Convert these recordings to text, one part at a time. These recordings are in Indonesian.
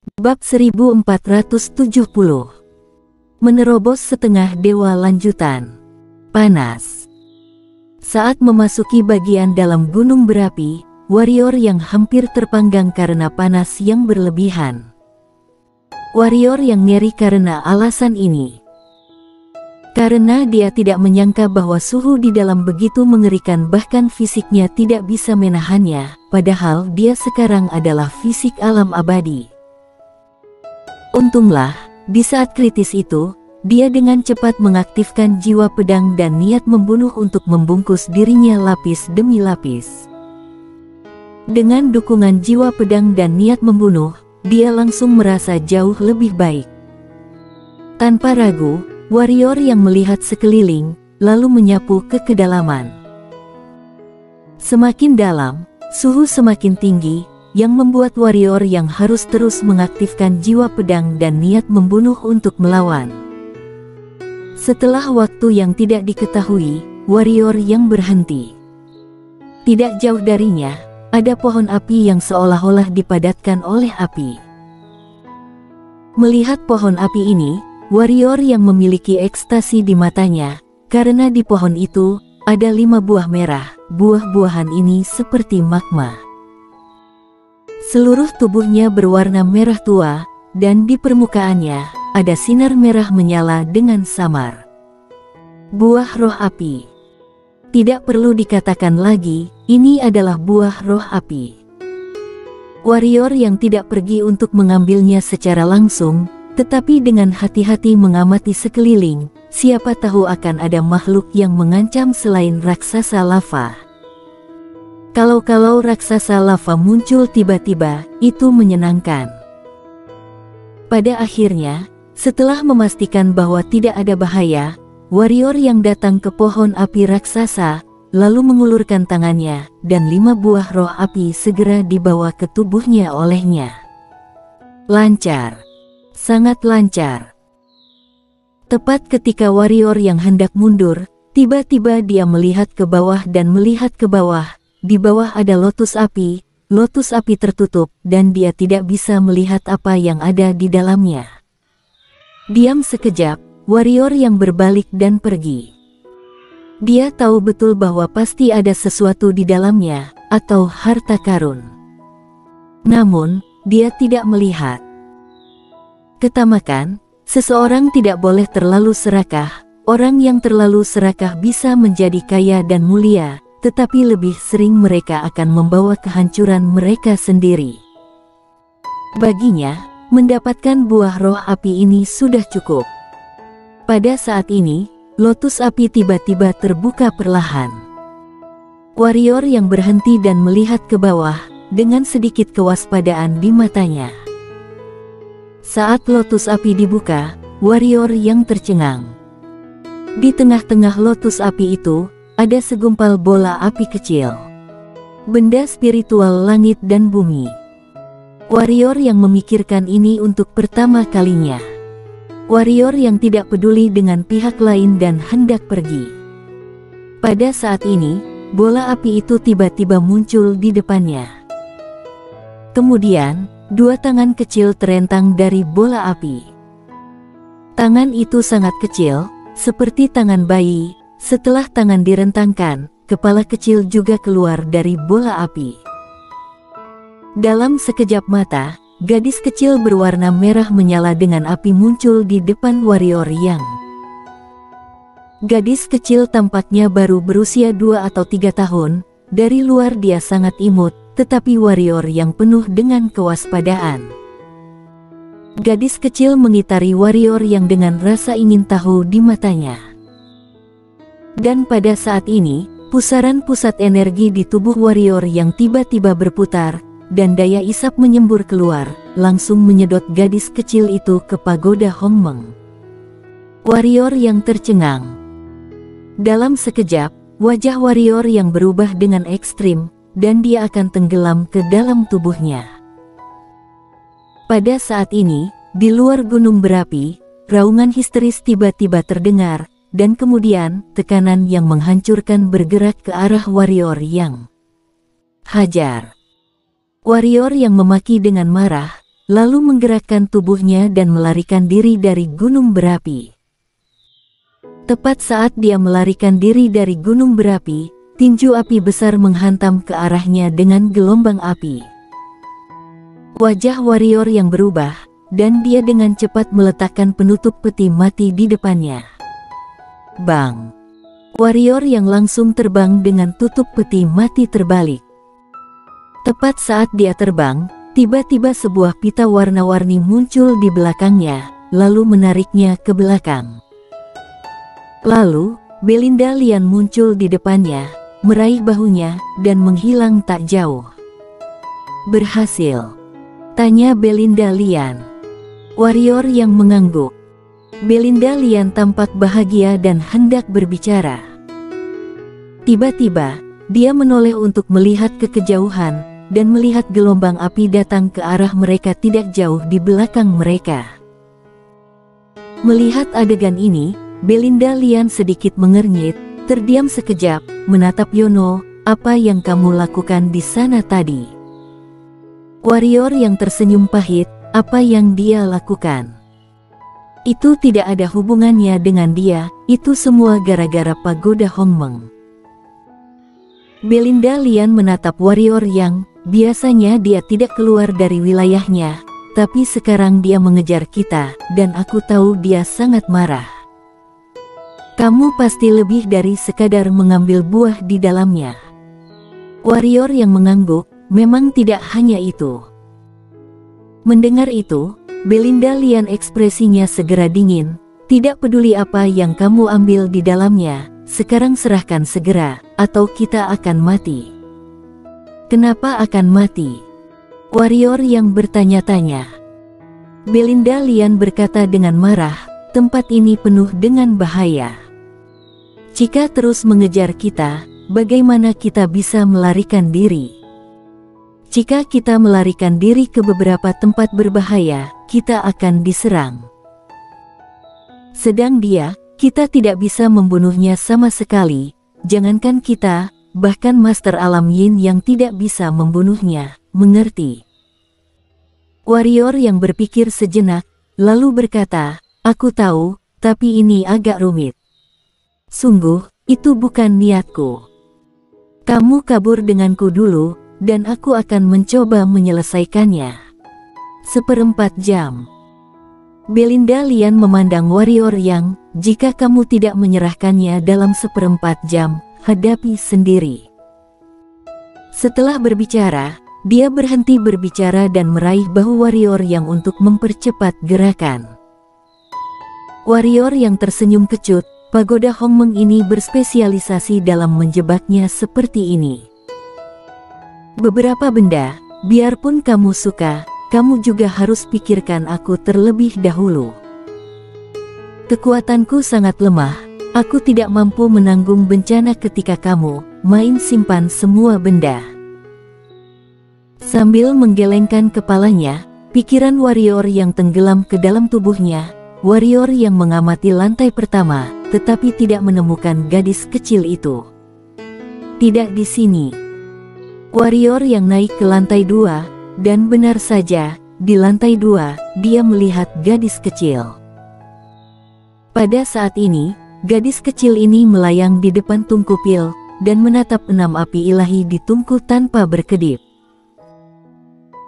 Bab 1470. Menerobos setengah dewa lanjutan. Panas. Saat memasuki bagian dalam gunung berapi, warrior yang hampir terpanggang karena panas yang berlebihan. Warrior yang ngeri karena alasan ini. Karena dia tidak menyangka bahwa suhu di dalam begitu mengerikan, bahkan fisiknya tidak bisa menahannya, padahal dia sekarang adalah fisik alam abadi. Untunglah, di saat kritis itu, dia dengan cepat mengaktifkan jiwa pedang dan niat membunuh untuk membungkus dirinya lapis demi lapis. Dengan dukungan jiwa pedang dan niat membunuh, dia langsung merasa jauh lebih baik. Tanpa ragu, warrior yang melihat sekeliling, lalu menyapu ke kedalaman. Semakin dalam, suhu semakin tinggi, yang membuat warrior yang harus terus mengaktifkan jiwa pedang dan niat membunuh untuk melawan. Setelah waktu yang tidak diketahui, warrior yang berhenti. Tidak jauh darinya, ada pohon api yang seolah-olah dipadatkan oleh api. Melihat pohon api ini, warrior yang memiliki ekstasi di matanya, karena di pohon itu ada 5 buah merah. Buah-buahan ini seperti magma. Seluruh tubuhnya berwarna merah tua, dan di permukaannya ada sinar merah menyala dengan samar. Buah roh api. Tidak perlu dikatakan lagi, ini adalah buah roh api. Warrior yang tidak pergi untuk mengambilnya secara langsung, tetapi dengan hati-hati mengamati sekeliling, siapa tahu akan ada makhluk yang mengancam selain raksasa lava. Kalau raksasa lava muncul tiba-tiba, itu menyenangkan. Pada akhirnya, setelah memastikan bahwa tidak ada bahaya, warrior yang datang ke pohon api raksasa, lalu mengulurkan tangannya, dan 5 buah roh api segera dibawa ke tubuhnya olehnya. Lancar. Sangat lancar. Tepat ketika warrior yang hendak mundur, tiba-tiba dia melihat ke bawah dan melihat ke bawah. Di bawah ada lotus api tertutup, dan dia tidak bisa melihat apa yang ada di dalamnya. Diam sekejap, warrior yang berbalik dan pergi. Dia tahu betul bahwa pasti ada sesuatu di dalamnya, atau harta karun. Namun, dia tidak melihat. Ketamakan, seseorang tidak boleh terlalu serakah. Orang yang terlalu serakah bisa menjadi kaya dan mulia, tetapi lebih sering mereka akan membawa kehancuran mereka sendiri. Baginya, mendapatkan buah roh api ini sudah cukup. Pada saat ini, lotus api tiba-tiba terbuka perlahan. Warrior yang berhenti dan melihat ke bawah, dengan sedikit kewaspadaan di matanya. Saat lotus api dibuka, warrior yang tercengang. Di tengah-tengah lotus api itu, ada segumpal bola api kecil. Benda spiritual langit dan bumi. Warrior yang memikirkan ini untuk pertama kalinya. Warrior yang tidak peduli dengan pihak lain dan hendak pergi. Pada saat ini, bola api itu tiba-tiba muncul di depannya. Kemudian, 2 tangan kecil terentang dari bola api. Tangan itu sangat kecil, seperti tangan bayi. Setelah tangan direntangkan, kepala kecil juga keluar dari bola api. Dalam sekejap mata, gadis kecil berwarna merah menyala dengan api muncul di depan warrior yang. Gadis kecil tampaknya baru berusia 2 atau 3 tahun, dari luar dia sangat imut, tetapi warrior yang penuh dengan kewaspadaan. Gadis kecil mengitari warrior yang dengan rasa ingin tahu di matanya. Dan pada saat ini, pusaran pusat energi di tubuh warrior yang tiba-tiba berputar, dan daya isap menyembur keluar, langsung menyedot gadis kecil itu ke pagoda Hongmeng. Warrior yang tercengang. Dalam sekejap, wajah warrior yang berubah dengan ekstrim, dan dia akan tenggelam ke dalam tubuhnya. Pada saat ini, di luar gunung berapi, raungan histeris tiba-tiba terdengar, dan kemudian tekanan yang menghancurkan bergerak ke arah warrior yang. Hajar. Warrior yang memaki dengan marah, lalu menggerakkan tubuhnya dan melarikan diri dari gunung berapi. Tepat saat dia melarikan diri dari gunung berapi, tinju api besar menghantam ke arahnya dengan gelombang api. Wajah warrior yang berubah, dan dia dengan cepat meletakkan penutup peti mati di depannya. Bang! Warrior yang langsung terbang dengan tutup peti mati terbalik. Tepat saat dia terbang, tiba-tiba sebuah pita warna-warni muncul di belakangnya, lalu menariknya ke belakang. Lalu, Belinda Lian muncul di depannya, meraih bahunya, dan menghilang tak jauh. Berhasil? Tanya Belinda Lian. Warrior yang mengangguk. Belinda Lian tampak bahagia dan hendak berbicara. Tiba-tiba, dia menoleh untuk melihat ke kejauhan, dan melihat gelombang api datang ke arah mereka tidak jauh di belakang mereka. Melihat adegan ini, Belinda Lian sedikit mengernyit, terdiam sekejap, menatap Yono. Apa yang kamu lakukan di sana tadi? Warrior yang tersenyum pahit, apa yang dia lakukan? Itu tidak ada hubungannya dengan dia, itu semua gara-gara pagoda Hongmeng. Belinda Lian menatap warrior yang, biasanya dia tidak keluar dari wilayahnya, tapi sekarang dia mengejar kita, dan aku tahu dia sangat marah. Kamu pasti lebih dari sekadar mengambil buah di dalamnya. Warrior yang mengangguk, memang tidak hanya itu. Mendengar itu, Belinda Lian ekspresinya segera dingin, tidak peduli apa yang kamu ambil di dalamnya, sekarang serahkan segera, atau kita akan mati. Kenapa akan mati? Warrior yang bertanya-tanya. Belinda Lian berkata dengan marah, tempat ini penuh dengan bahaya. Jika terus mengejar kita, bagaimana kita bisa melarikan diri? Jika kita melarikan diri ke beberapa tempat berbahaya, kita akan diserang. Sedang dia, kita tidak bisa membunuhnya sama sekali, jangankan kita, bahkan Master Alam Yin yang tidak bisa membunuhnya, mengerti? Warrior yang berpikir sejenak, lalu berkata, aku tahu, tapi ini agak rumit. Sungguh, itu bukan niatku. Kamu kabur denganku dulu, dan aku akan mencoba menyelesaikannya. 1/4 jam. Belinda Lian memandang warrior yang, jika kamu tidak menyerahkannya dalam 1/4 jam, hadapi sendiri. Setelah berbicara, dia berhenti berbicara dan meraih bahu warrior yang untuk mempercepat gerakan. Warrior yang tersenyum kecut, pagoda Hongmeng ini berspesialisasi dalam menjebaknya seperti ini. Beberapa benda, biarpun kamu suka, kamu juga harus pikirkan aku terlebih dahulu. Kekuatanku sangat lemah, aku tidak mampu menanggung bencana ketika kamu main simpan semua benda. Sambil menggelengkan kepalanya, pikiran warrior yang tenggelam ke dalam tubuhnya, warrior yang mengamati lantai pertama, tetapi tidak menemukan gadis kecil itu. Tidak di sini. Warrior yang naik ke lantai 2, dan benar saja, di lantai 2, dia melihat gadis kecil. Pada saat ini, gadis kecil ini melayang di depan tungku pil, dan menatap 6 api ilahi di tungku tanpa berkedip.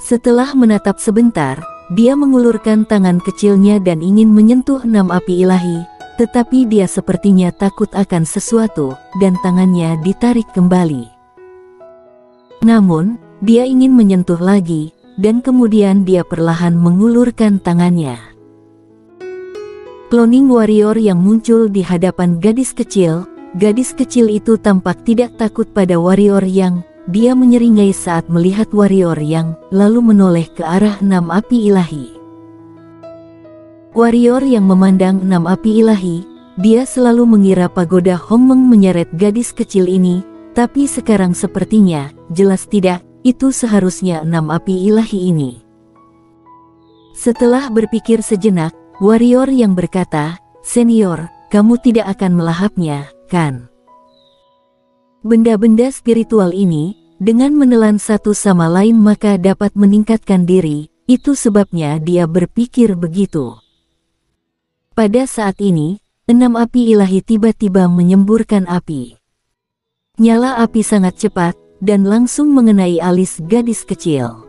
Setelah menatap sebentar, dia mengulurkan tangan kecilnya dan ingin menyentuh 6 api ilahi, tetapi dia sepertinya takut akan sesuatu, dan tangannya ditarik kembali. Namun, dia ingin menyentuh lagi, dan kemudian dia perlahan mengulurkan tangannya. Cloning warrior yang muncul di hadapan gadis kecil itu tampak tidak takut pada warrior yang, dia menyeringai saat melihat warrior yang, lalu menoleh ke arah 6 api ilahi. Warrior yang memandang 6 api ilahi, dia selalu mengira pagoda Hongmeng menyeret gadis kecil ini, tapi sekarang sepertinya, jelas tidak, itu seharusnya 6 api ilahi ini. Setelah berpikir sejenak, warrior yang berkata, senior, kamu tidak akan melahapnya, kan? Benda-benda spiritual ini, dengan menelan satu sama lain maka dapat meningkatkan diri, itu sebabnya dia berpikir begitu. Pada saat ini, 6 api ilahi tiba-tiba menyemburkan api. Nyala api sangat cepat, dan langsung mengenai alis gadis kecil.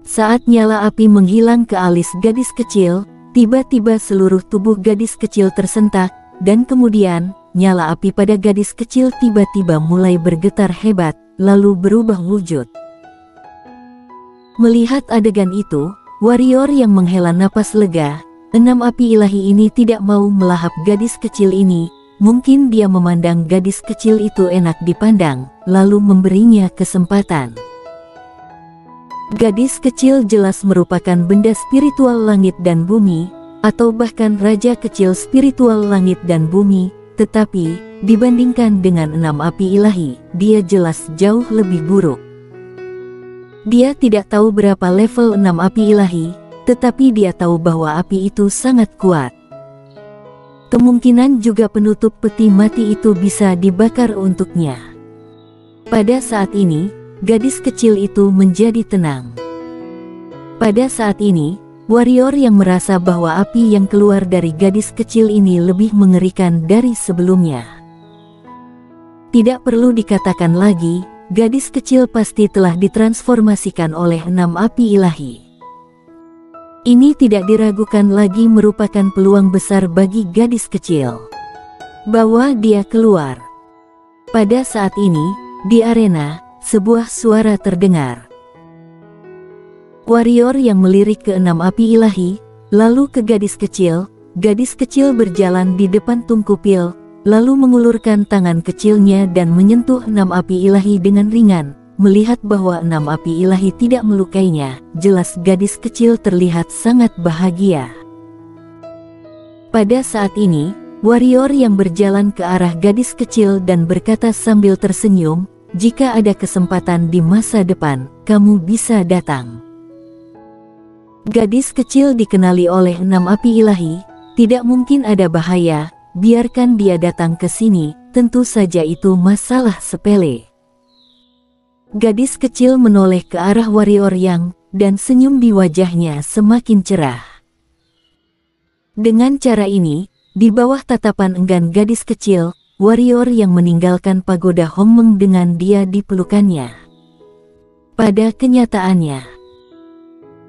Saat nyala api menghilang ke alis gadis kecil, tiba-tiba seluruh tubuh gadis kecil tersentak, dan kemudian, nyala api pada gadis kecil tiba-tiba mulai bergetar hebat, lalu berubah wujud. Melihat adegan itu, warrior yang menghela napas lega, 6 api ilahi ini tidak mau melahap gadis kecil ini. Mungkin dia memandang gadis kecil itu enak dipandang, lalu memberinya kesempatan. Gadis kecil jelas merupakan benda spiritual langit dan bumi, atau bahkan raja kecil spiritual langit dan bumi, tetapi, dibandingkan dengan 6 api ilahi, dia jelas jauh lebih buruk. Dia tidak tahu berapa level 6 api ilahi, tetapi dia tahu bahwa api itu sangat kuat. Kemungkinan juga penutup peti mati itu bisa dibakar untuknya. Pada saat ini, gadis kecil itu menjadi tenang. Pada saat ini, warrior yang merasa bahwa api yang keluar dari gadis kecil ini lebih mengerikan dari sebelumnya. Tidak perlu dikatakan lagi, gadis kecil pasti telah ditransformasikan oleh 6 api ilahi. Ini tidak diragukan lagi merupakan peluang besar bagi gadis kecil. Bahwa dia keluar. Pada saat ini, di arena, sebuah suara terdengar. Warrior yang melirik ke 6 api ilahi, lalu ke gadis kecil berjalan di depan tungku pil, lalu mengulurkan tangan kecilnya dan menyentuh 6 api ilahi dengan ringan. Melihat bahwa 6 api ilahi tidak melukainya, jelas gadis kecil terlihat sangat bahagia. Pada saat ini, warrior yang berjalan ke arah gadis kecil dan berkata sambil tersenyum, "Jika ada kesempatan di masa depan, kamu bisa datang." Gadis kecil dikenali oleh 6 api ilahi, tidak mungkin ada bahaya, biarkan dia datang ke sini, tentu saja itu masalah sepele. Gadis kecil menoleh ke arah warrior yang, dan senyum di wajahnya semakin cerah. Dengan cara ini, di bawah tatapan enggan gadis kecil, warrior yang meninggalkan pagoda Hongmeng dengan dia di pelukannya. Pada kenyataannya,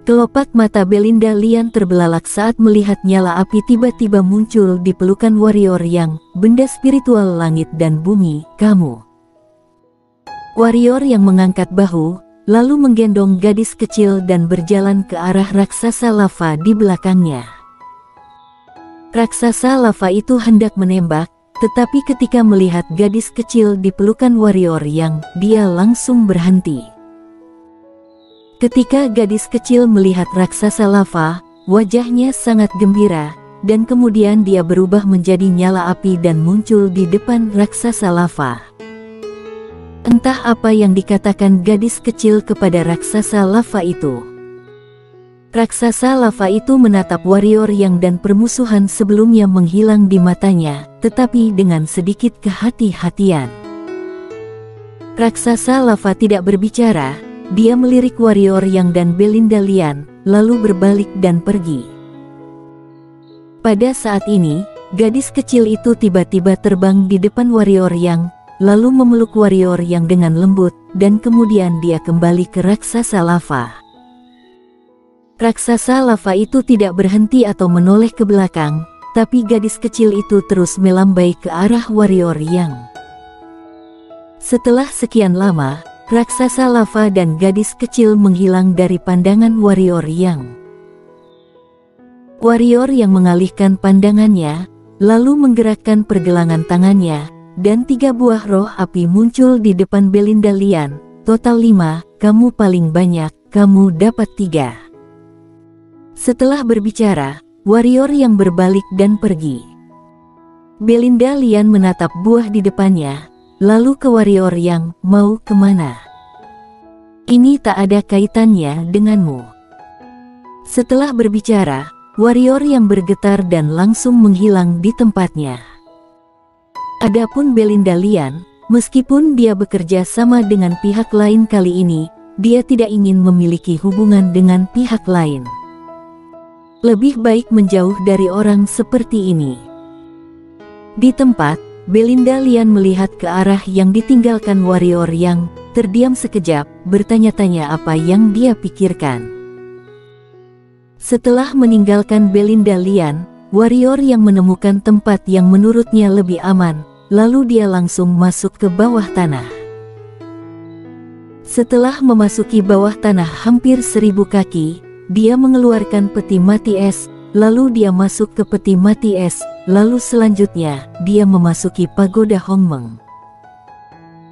kelopak mata Belinda Lian terbelalak saat melihat nyala api tiba-tiba muncul di pelukan warrior yang, benda spiritual langit dan bumi, kamu. Warrior yang mengangkat bahu, lalu menggendong gadis kecil dan berjalan ke arah raksasa lava di belakangnya. Raksasa lava itu hendak menembak, tetapi ketika melihat gadis kecil di pelukan warrior yang, dia langsung berhenti. Ketika gadis kecil melihat raksasa lava, wajahnya sangat gembira, dan kemudian dia berubah menjadi nyala api dan muncul di depan raksasa lava. Entah apa yang dikatakan gadis kecil kepada raksasa lava itu. Raksasa lava itu menatap warrior yang dan permusuhan sebelumnya menghilang di matanya, tetapi dengan sedikit kehati-hatian. Raksasa lava tidak berbicara, dia melirik warrior yang dan Belinda Lian, lalu berbalik dan pergi. Pada saat ini, gadis kecil itu tiba-tiba terbang di depan warrior yang, lalu memeluk warrior yang dengan lembut, dan kemudian dia kembali ke raksasa lava. Raksasa lava itu tidak berhenti atau menoleh ke belakang, tapi gadis kecil itu terus melambai ke arah warrior yang. Setelah sekian lama, raksasa lava dan gadis kecil menghilang dari pandangan warrior yang. Warrior yang mengalihkan pandangannya, lalu menggerakkan pergelangan tangannya, dan 3 buah roh api muncul di depan Belinda Lian. Total 5, kamu paling banyak, kamu dapat 3. Setelah berbicara, warrior yang berbalik dan pergi. Belinda Lian menatap buah di depannya, lalu ke warrior yang, mau kemana? Ini tak ada kaitannya denganmu. Setelah berbicara, warrior yang bergetar dan langsung menghilang di tempatnya. Adapun Belinda Lian, meskipun dia bekerja sama dengan pihak lain kali ini, dia tidak ingin memiliki hubungan dengan pihak lain. Lebih baik menjauh dari orang seperti ini. Di tempat, Belinda Lian melihat ke arah yang ditinggalkan warrior yang terdiam sekejap, bertanya-tanya apa yang dia pikirkan. Setelah meninggalkan Belinda Lian, warrior yang menemukan tempat yang menurutnya lebih aman, lalu dia langsung masuk ke bawah tanah. Setelah memasuki bawah tanah hampir 1000 kaki, dia mengeluarkan peti mati es, lalu dia masuk ke peti mati es, lalu selanjutnya, dia memasuki pagoda Hongmeng.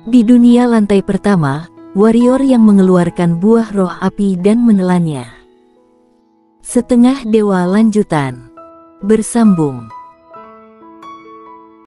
Di dunia lantai pertama, warrior yang mengeluarkan buah roh api dan menelannya. Setengah dewa lanjutan. Bersambung.